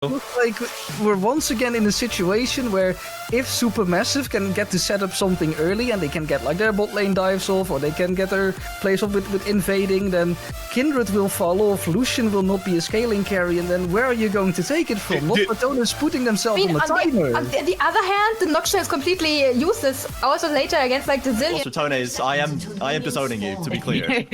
Looks like we're once again in a situation where if Supermassive can get to set up something early and they can get like their bot lane dives off or they can get their plays off with invading, then Kindred will fall off, Lucian will not be a scaling carry, and then where are you going to take it from? RATONES putting themselves on the timer. On the other hand, the Noction is completely useless also later against like the Zillion. RATONES, I am disowning you, to be clear.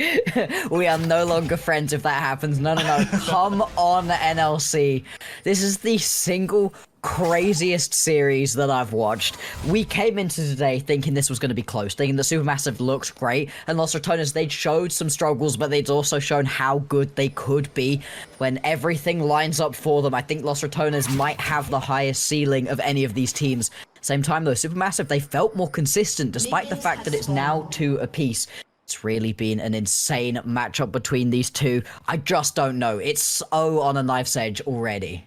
We are no longer friends if that happens. No. Come on, NLC. This is the single craziest series that I've watched. We came into today thinking this was going to be close, thinking that Supermassive looked great, and Los RATONES, they'd showed some struggles, but they'd also shown how good they could be when everything lines up for them. I think Los RATONES might have the highest ceiling of any of these teams. Same time though, Supermassive, they felt more consistent despite the fact that it's now 2 apiece. It's really been an insane matchup between these two. I just don't know. It's so on a knife's edge already.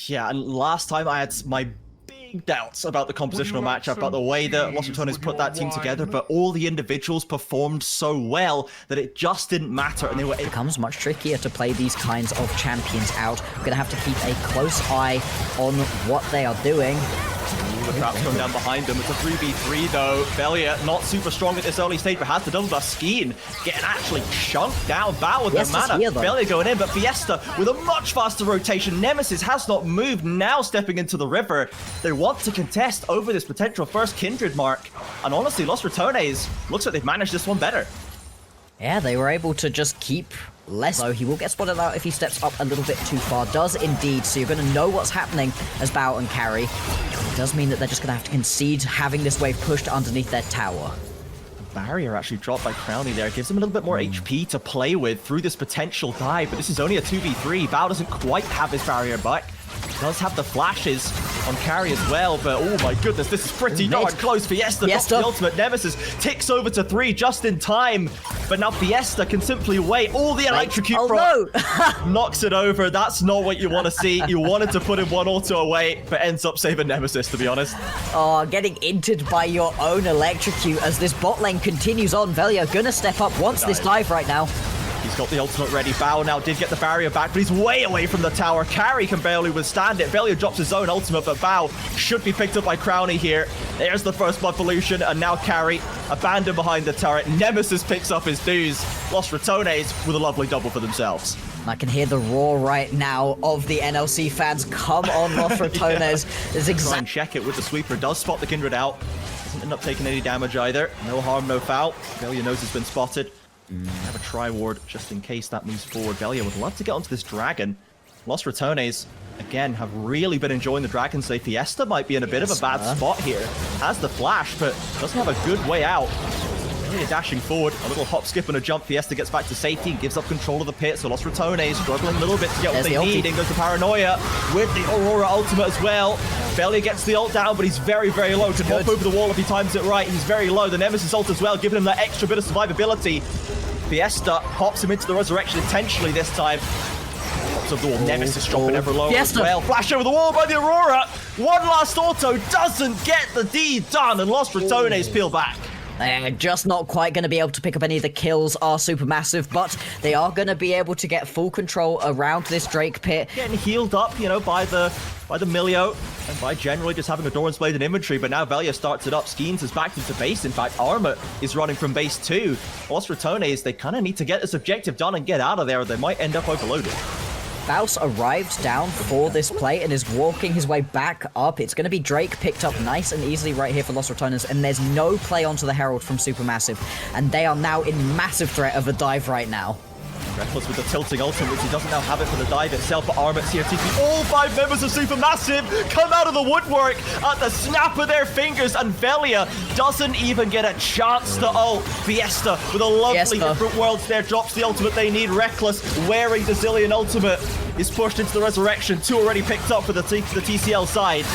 Yeah, and last time I had my big doubts about the compositional matchup, about the way that Los RATONES put that team together, but all the individuals performed so well that it just didn't matter, and they were... It becomes much trickier to play these kinds of champions out. We're going to have to keep a close eye on what they are doing. The trap's going down behind them. It's a 3v3 though. Velia not super strong at this early stage, but has the double buff. Skeen getting actually chunked down. Bow with their mana. Velia going in, but Fiesta with a much faster rotation. Nemesis has not moved, now stepping into the river. They want to contest over this potential first Kindred mark. And honestly, Los RATONES looks like they've managed this one better. Yeah, they were able to just keep less. So he will get spotted out if he steps up a little bit too far. Does indeed. So you're going to know what's happening as Bow and carry. It does mean that they're just going to have to concede having this wave pushed underneath their tower. Barrier actually dropped by Crowny there. Gives him a little bit more HP to play with through this potential dive. But this is only a 2v3. Bow doesn't quite have his barrier back. Does have the flashes on carry as well, but oh my goodness, this is pretty darn close. Fiesta drops the ultimate. Nemesis ticks over to 3 just in time, but now Fiesta can simply wait. All the electrocute knocks it over. That's not what you want to see. You wanted to put in one auto away, but ends up saving Nemesis, to be honest. Oh, getting inted by your own electrocute as this bot lane continues on. Velia gonna step up, wants this dive right now. He's got the ultimate ready. Bow now did get the barrier back, but he's way away from the tower. Carry can barely withstand it. Velia drops his own ultimate, but Bow should be picked up by Crowny here. There's the first blood for Lucian, and now Carry abandoned behind the turret. Nemesis picks up his dues. Los RATONES with a lovely double for themselves. I can hear the roar right now of the NLC fans. Come on, Los RATONES. It's Try and check it with the sweeper. Does spot the Kindred out. Doesn't end up taking any damage either. No harm, no foul. Velia knows he's been spotted. Have a try-ward just in case that moves forward. Velia would love to get onto this dragon. Los RATONES, again, have really been enjoying the dragon save. Fiesta might be in a bit of a bad spot here. Has the flash, but doesn't have a good way out. Velia dashing forward, a little hop, skip, and a jump. Fiesta gets back to safety and gives up control of the pit. So Los RATONES struggling a little bit to get what they need. In goes the Paranoia with the Aurora ultimate as well. Velia gets the ult down, but he's very, very low. Can hop over the wall if he times it right. He's very low. The Nemesis ult as well, giving him that extra bit of survivability. Fiesta hops him into the resurrection intentionally this time. Hops over the wall. Nemesis dropping ever lower as well. Flash over the wall by the Aurora. One last auto doesn't get the deed done, and Los RATONES peel back. They're just not quite going to be able to pick up any of the kills, are Supermassive, but they are going to be able to get full control around this Drake pit. Getting healed up, you know, by the Milio, and by generally just having a Doran's Blade in inventory, but now Velia starts it up. Skeens is back into base. In fact, Armor is running from base 2. Los RATONES, they kind of need to get this objective done and get out of there, or they might end up overloaded. Faust arrived down for this play and is walking his way back up. It's going to be Drake picked up nice and easily right here for Los RATONES, and there's no play onto the Herald from Supermassive, and they are now in massive threat of a dive right now. Reckless with the tilting ultimate, which he doesn't now have it for the dive itself, but Armit's here TP. All 5 members of Supermassive come out of the woodwork at the snap of their fingers, and Velia doesn't even get a chance to ult. Fiesta with a lovely different worlds there, drops the ultimate they need. Reckless wearing the Zillion ultimate is pushed into the resurrection. 2 already picked up for the TCL side,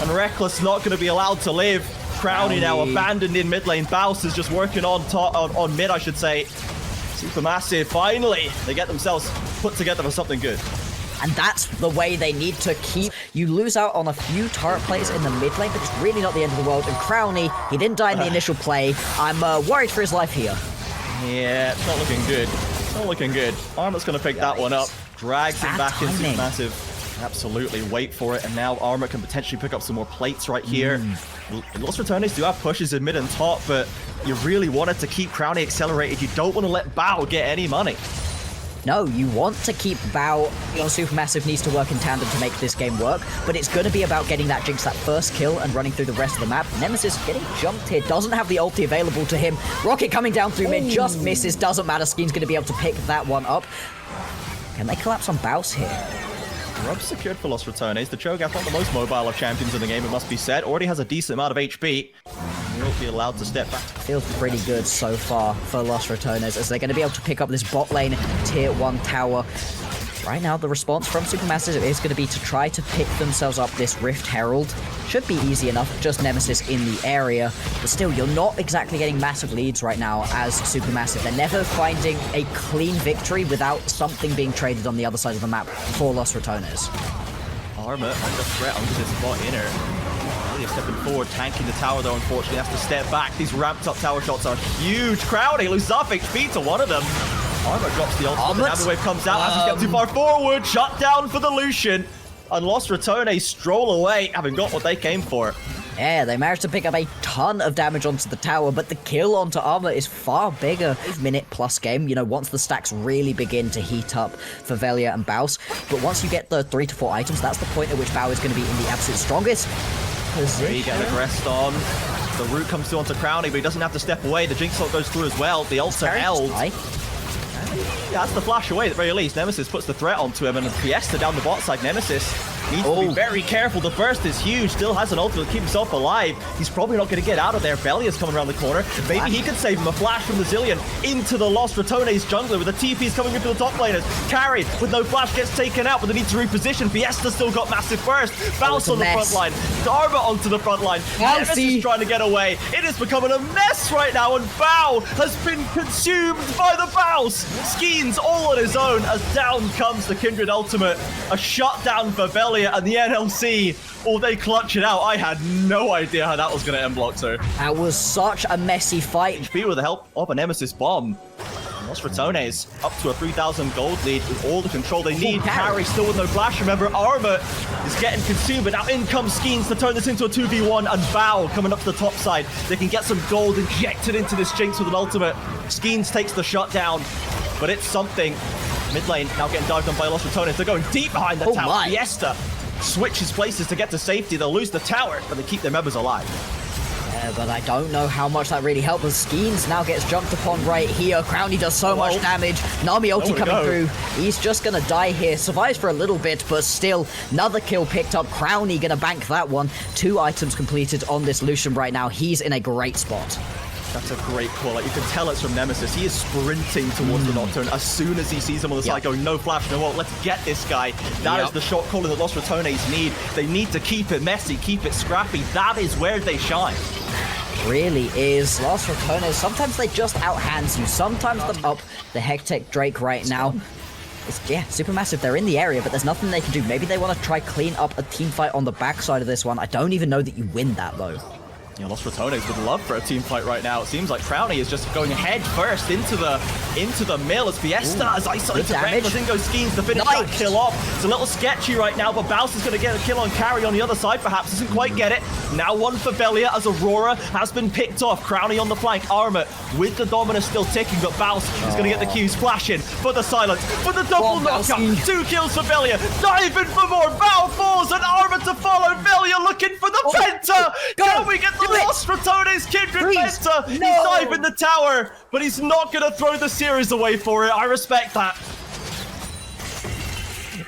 and Reckless not going to be allowed to live. Crowny now abandoned in mid lane. Baus is just working on mid, I should say. Supermassive, finally, they get themselves put together for something good. And that's the way they need to keep. You lose out on a few turret plays in the mid lane, but it's really not the end of the world. And Crowny, he didn't die in the initial play. I'm worried for his life here. Yeah, it's not looking good. It's not looking good. Armor's going to pick that one up. Drags him back in Supermassive. Absolutely, wait for it, and now Armor can potentially pick up some more plates right here. Los Ratones do have pushes in mid and top, but you really wanted to keep Crowny accelerated. You don't want to let Bao get any money. No, you want to keep Bao. Supermassive needs to work in tandem to make this game work, but it's going to be about getting that Jinx, that first kill, and running through the rest of the map. Nemesis getting jumped here, doesn't have the ulti available to him. Rocket coming down through mid, just misses, doesn't matter. Skeen's going to be able to pick that one up. Can they collapse on Baus here? Rub secured for Los Ratones. The Cho'Gath, not the most mobile of champions in the game, it must be said. Already has a decent amount of HP. He won't be allowed to step back. Feels pretty good so far for Los Ratones, as they're going to be able to pick up this bot lane tier 1 tower. Right now, the response from Supermassive is going to be to try to pick themselves up this Rift Herald. Should be easy enough, just Nemesis in the area. But still, you're not exactly getting massive leads right now as Supermassive. They're never finding a clean victory without something being traded on the other side of the map for Los Ratones. Armor under threat onto this bot inner. Elliot stepping forward, tanking the tower though, unfortunately has to step back. These ramped up tower shots are huge. Crowny loses half HP to one of them. Armor drops the ultimate, now the wave comes out, has to get too far forward, shut down for the Lucian. And Los Ratones stroll away, having got what they came for. Yeah, they managed to pick up a ton of damage onto the tower, but the kill onto Armor is far bigger. 5-minute plus game, you know, once the stacks really begin to heat up for Velia and Baus. But once you get the 3 to 4 items, that's the point at which Bao is going to be in the absolute strongest position. There you get the rest on. The root comes through onto Crowny, but he doesn't have to step away. The Jinx ult goes through as well. The ult's held. Yeah, that's the flash away at the very least. Nemesis puts the threat onto him, and Fiesta down the bot side. Nemesis needs to be very careful. The burst is huge. Still has an ultimate to keep himself alive. He's probably not going to get out of there. Belia's coming around the corner. Maybe he could save him. A flash from the Zillion into the Los Ratones jungler with the TPs coming into the top laners. Carry with no flash gets taken out, but they need to reposition. Fiesta still got massive burst. Bounce on the front line. Dharma onto the front line. Nemesis trying to get away. It is becoming a mess right now, and Bao has been consumed by the Baus. Skeen's all on his own as down comes the Kindred ultimate. A shutdown for Velia and the NLC. Oh, they clutch it out. I had no idea how that was going to end Bloxer. That was such a messy fight. HP with the help of a Nemesis bomb. Los Ratones up to a 3,000 gold lead with all the control they need. Carry still with no flash. Remember, Armor is getting consumed, but now in comes Skeens to turn this into a 2v1, and Bao coming up to the top side. They can get some gold injected into this Jinx with an ultimate. Skeens takes the shutdown, but it's something. Mid lane now getting dived on by Los Ratones. They're going deep behind the tower. Fiesta switches places to get to safety. They'll lose the tower, but they keep their members alive. But I don't know how much that really helped. Skeens now gets jumped upon right here. Crowny does so much damage. Nami ulti coming through. He's just gonna die here. Survives for a little bit, but still another kill picked up. Crowny gonna bank that one. 2 items completed on this Lucian right now. He's in a great spot. That's a great call. Like, you can tell it's from Nemesis. He is sprinting towards the Nocturne as soon as he sees him on the side going, no flash, no ult, let's get this guy. That is the shot calling that Los Ratones need. They need to keep it messy, keep it scrappy. That is where they shine. Really is. Los Ratones, sometimes they just outhands you. Sometimes they're up the Hectic Drake right now. Yeah, Supermassive, they're in the area, but there's nothing they can do. Maybe they want to try clean up a team fight on the backside of this one. I don't even know that you win that, though. Yeah, Los Ratones would love for a team fight right now. It seems like Crowny is just going head first into the mill as Fiesta is isolated. In goes Skeens to finish that kill off. It's a little sketchy right now, but Baus is going to get a kill on Carry on the other side, perhaps. Doesn't quite get it. Now one for Velia as Aurora has been picked off. Crowny on the flank. Armor with the Dominus still ticking, but Baus is going to get the Qs flashing for the silence, for the double knockup. 2 kills for Velia. Diving for more. Bao falls and Armor to follow. Velia looking for the Penta. Can we get the Los Ratones Kindred Penta? He's diving the tower, but he's not going to throw the series away for it. I respect that.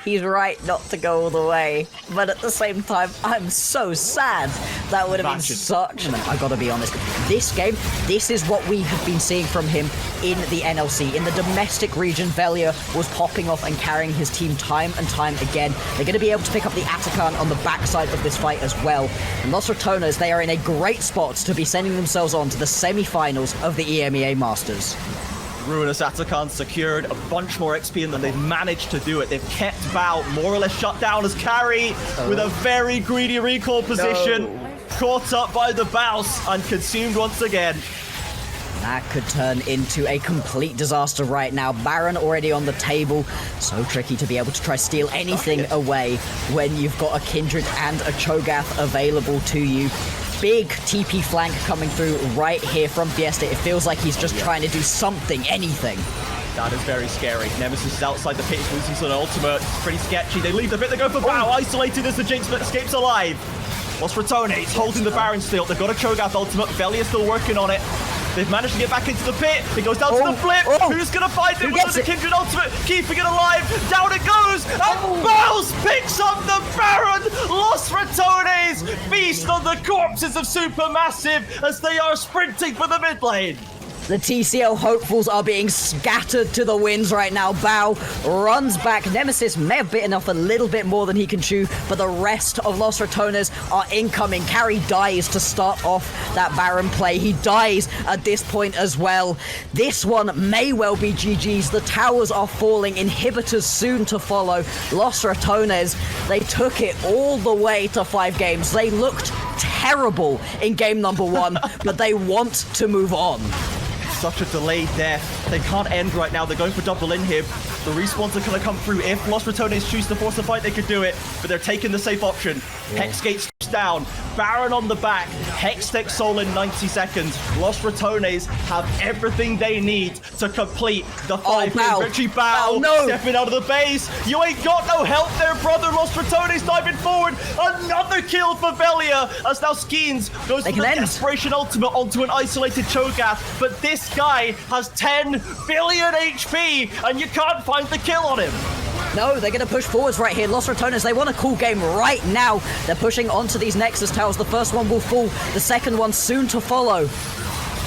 He's right not to go all the way, but at the same time, I'm so sad. That would have been such... I gotta be honest, this game, this is what we have been seeing from him in the NLC. In the domestic region, Velia was popping off and carrying his team time and time again. They're going to be able to pick up the Atakan on the backside of this fight as well. And Los Ratones, they are in a great spot to be sending themselves on to the semi-finals of the EMEA Masters. Ruinous Atakan secured a bunch more XP than they've managed to do it. They've kept Bao more or less shut down as Carry with a very greedy recall position. Caught up by the Baus and consumed once again. That could turn into a complete disaster right now. Baron already on the table. So tricky to be able to try steal anything away when you've got a Kindred and a Cho'Gath available to you. Big TP flank coming through right here from Fiesta. It feels like he's just trying to do something, anything. That is very scary. Nemesis is outside the pit, losing an ultimate. It's pretty sketchy. They leave the bit, they go for Bao. Isolated as the Jinx, but escapes alive. Lost RATONES holding the Baron still. They've got a Cho'Gath ultimate. Velia still working on it. They've managed to get back into the pit. It goes down to the flip. Who's going to find it with the Kindred ultimate? Keeping it alive. Down it goes. And Bows picks up the Baron. Lost RATONES feast on the corpses of Supermassive as they are sprinting for the mid lane. The TCL hopefuls are being scattered to the winds right now. Bao runs back. Nemesis may have bitten off a little bit more than he can chew, but the rest of Lost RATONES are incoming. Carry dies to start off that Baron play. He dies at this point as well. This one may well be GG's. The towers are falling. Inhibitors soon to follow. Lost RATONES, they took it all the way to 5 games. They looked terrible in game number 1, but they want to move on. Such a delayed death. They can't end right now. They're going for double inhib. The respawns are going to come through. If Lost RATONES choose to force a fight, they could do it, but they're taking the safe option. Hexgate's down. Baron on the back. Hextech Soul in 90 seconds. Lost RATONES have everything they need to complete the 5-game victory. Bao stepping out of the base. You ain't got no help there, brother. Lost RATONES diving forward. Another kill for Velia as now Skeens goes for the Desperation ultimate onto an isolated Cho'Gath, but this guy has 10 billion HP and you can't find the kill on him. No, they're going to push forwards right here. Lost RATONES, they want a cool game right now. They're pushing onto these Nexus towers. The first one will fall. The second one soon to follow.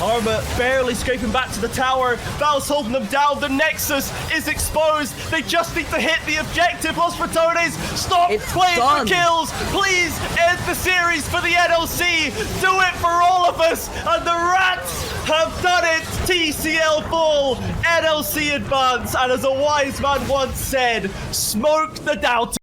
Arma barely scraping back to the tower. Val's holding them down. The Nexus is exposed. They just need to hit the objective. Lost RATONES, stop playing for kills. Please end the series for the NLC. Do it for all of us. And the Rats have done it. TCL full, NLC advance. And as a wise man once said, smoke the doubt.